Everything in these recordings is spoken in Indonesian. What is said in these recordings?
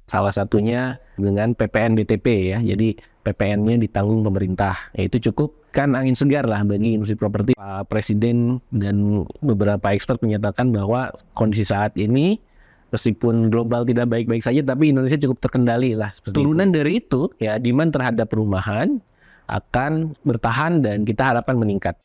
Salah satunya dengan PPN BTP ya. Jadi PPN-nya ditanggung pemerintah. Ya, itu cukup kan angin segar lah bagi industri properti. Pak Presiden dan beberapa expert menyatakan bahwa kondisi saat ini meskipun global tidak baik-baik saja, tapi Indonesia cukup terkendali lah. Turunan dari itu, ya demand terhadap perumahan akan bertahan dan kita harapkan meningkat.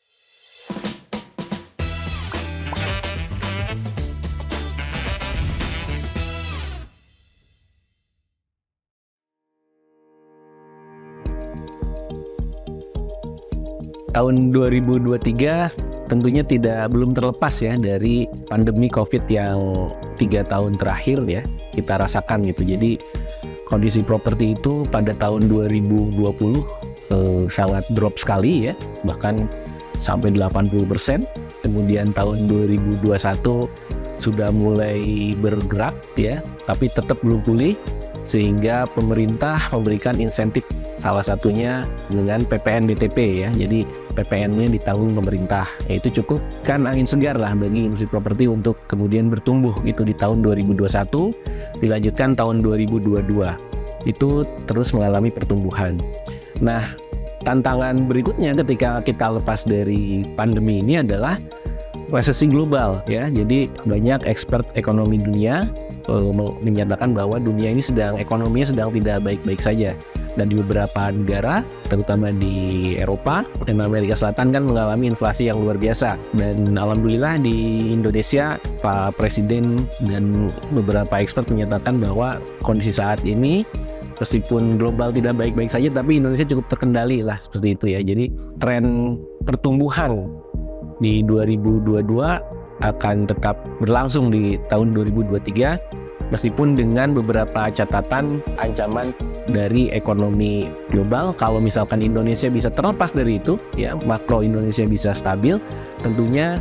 Tahun 2023 tentunya belum terlepas ya dari pandemi COVID yang 3 tahun terakhir ya kita rasakan gitu. Jadi kondisi properti itu pada tahun 2020 sangat drop sekali ya, bahkan sampai 80%. Kemudian tahun 2021 sudah mulai bergerak ya, tapi tetap belum pulih, sehingga pemerintah memberikan insentif salah satunya dengan PPN BTP ya. Jadi PPN-nya ditanggung pemerintah. Ya, itu cukup kan angin segar lah bagi industri properti untuk kemudian bertumbuh gitu di tahun 2021, dilanjutkan tahun 2022. Itu terus mengalami pertumbuhan. Nah, tantangan berikutnya ketika kita lepas dari pandemi ini adalah resesi global ya. Jadi banyak expert ekonomi dunia menyatakan bahwa dunia ini ekonominya sedang tidak baik-baik saja. Dan di beberapa negara, terutama di Eropa dan Amerika Selatan kan mengalami inflasi yang luar biasa. Dan alhamdulillah di Indonesia, Pak Presiden dan beberapa expert menyatakan bahwa kondisi saat ini meskipun global tidak baik-baik saja, tapi Indonesia cukup terkendali lah seperti itu ya. Jadi tren pertumbuhan di 2022 akan tetap berlangsung di tahun 2023, meskipun dengan beberapa catatan ancaman dari ekonomi global. Kalau misalkan Indonesia bisa terlepas dari itu ya, makro Indonesia bisa stabil, tentunya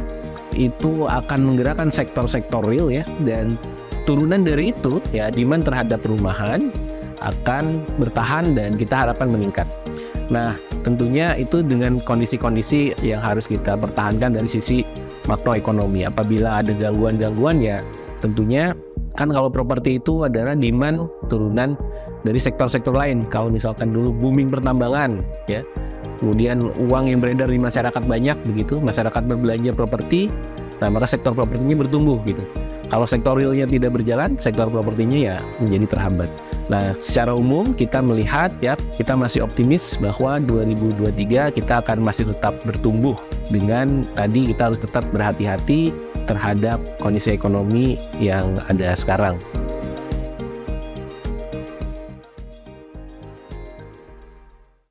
itu akan menggerakkan sektor-sektor real ya, dan turunan dari itu ya demand terhadap perumahan akan bertahan dan kita harapkan meningkat. Nah, tentunya itu dengan kondisi-kondisi yang harus kita pertahankan dari sisi makroekonomi. Apabila ada gangguan-gangguan ya tentunya kan kalau properti itu adalah demand turunan dari sektor-sektor lain. Kalau misalkan dulu booming pertambangan ya, kemudian uang yang beredar di masyarakat banyak begitu, masyarakat berbelanja properti, nah maka sektor propertinya bertumbuh gitu. Kalau sektor realnya tidak berjalan, sektor propertinya ya menjadi terhambat. Nah, secara umum kita melihat ya, kita masih optimis bahwa 2023 kita akan masih tetap bertumbuh, dengan tadi kita harus tetap berhati-hati terhadap kondisi ekonomi yang ada sekarang.